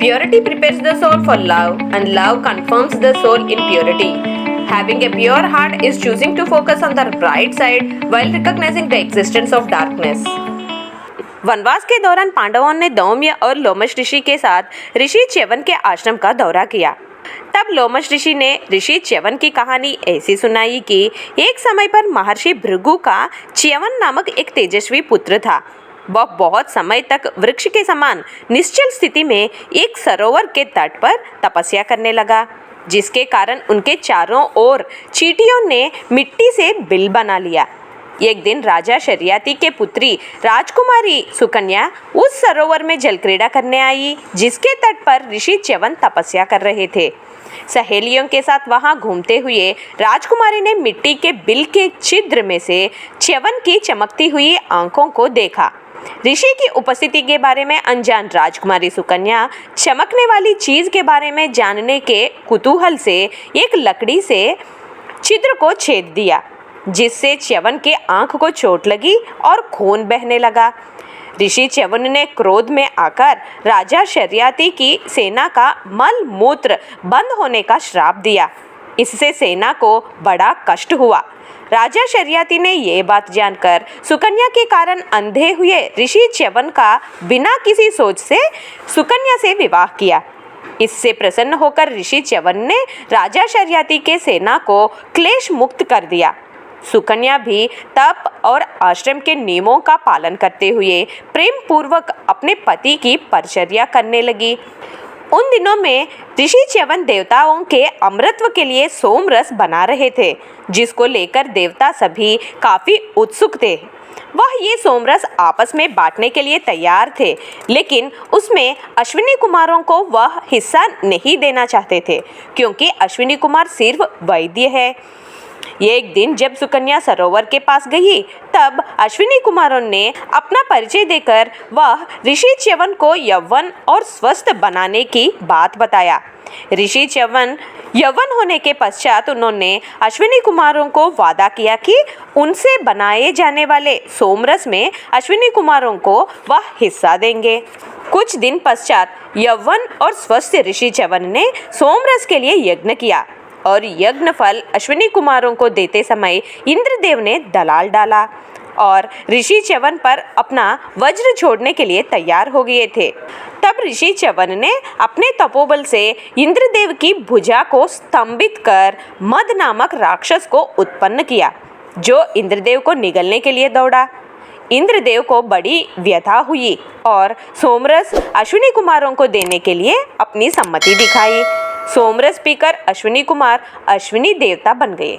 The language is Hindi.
Purity prepares the soul for love, and love confirms the soul in purity. Having a pure heart is choosing to focus on the bright side while recognizing the existence of darkness. वनवास के दौरान पांडवों ने दौम्य और लोमश ऋषि के साथ ऋषि च्यवन के आश्रम का दौरा किया। तब लोमश ऋषि ने ऋषि च्यवन की कहानी ऐसी सुनाई कि एक समय पर महर्षि भृगु का च्यवन नामक एक तेजस्वी पुत्र था। वह बहुत समय तक वृक्ष के समान निश्चल स्थिति में एक सरोवर के तट पर तपस्या करने लगा, जिसके कारण उनके चारों ओर चींटियों ने मिट्टी से बिल बना लिया। एक दिन राजा शर्याती के पुत्री राजकुमारी सुकन्या उस सरोवर में जल क्रीड़ा करने आई, जिसके तट पर ऋषि च्यवन तपस्या कर रहे थे। सहेलियों के साथ वहां घूमते हुए राजकुमारी ने मिट्टी के बिल के छिद्र में से च्यवन की चमकती हुई आंखों को देखा। ऋषि की उपस्थिति के बारे में अनजान राजकुमारी सुकन्या चमकने वाली चीज के बारे में जानने के कुतूहल से एक लकड़ी से छिद्र को छेद दिया, जिससे च्यवन के आंख को चोट लगी और खून बहने लगा। ऋषि च्यवन ने क्रोध में आकर राजा शर्याती की सेना का मल मूत्र बंद होने का श्राप दिया। इससे सेना को बड़ा कष्ट हुआ। राजा शर्याती ने ये बात जानकर सुकन्या के कारण अंधे हुए ऋषि च्यवन का बिना किसी सोच से सुकन्या से विवाह किया। इससे प्रसन्न होकर ऋषि च्यवन ने राजा शर्याती के सेना को क्लेश मुक्त कर दिया। सुकन्या भी तप और आश्रम के नियमों का पालन करते हुए प्रेम पूर्वक अपने पति की परिचर्या करने लगी। उन दिनों में ऋषि च्यवन देवताओं के अमृतत्व के लिए सोम रस बना रहे थे, जिसको लेकर देवता सभी काफी उत्सुक थे। वह ये सोमरस आपस में बांटने के लिए तैयार थे, लेकिन उसमें अश्विनी कुमारों को वह हिस्सा नहीं देना चाहते थे, क्योंकि अश्विनी कुमार सिर्फ वैद्य है। एक दिन जब सुकन्या सरोवर के पास गई, तब अश्विनी कुमारों ने अपना परिचय देकर वह ऋषि च्यवन को यौवन और स्वस्थ बनाने की बात बताया। ऋषि च्यवन यौवन होने के पश्चात उन्होंने अश्विनी कुमारों को वादा किया कि उनसे बनाए जाने वाले सोमरस में अश्विनी कुमारों को वह हिस्सा देंगे। कुछ दिन पश्चात यौवन और स्वस्थ ऋषि च्यवन ने सोमरस के लिए यज्ञ किया और यज्ञ फल अश्विनी कुमारों को देते समय इंद्रदेव ने दलाल डाला और ऋषि च्यवन पर अपना वज्र छोड़ने के लिए तैयार हो गए थे। तब ऋषि च्यवन ने अपने तपोबल से इंद्रदेव की भुजा को स्तंभित कर मद नामक राक्षस को उत्पन्न किया, जो इंद्रदेव को निगलने के लिए दौड़ा। इंद्रदेव को बड़ी व्यथा हुई और सोमरस अश्विनी कुमारों को देने के लिए अपनी सम्मति दिखाई। सोमरस पीकर अश्विनी कुमार अश्विनी देवता बन गए।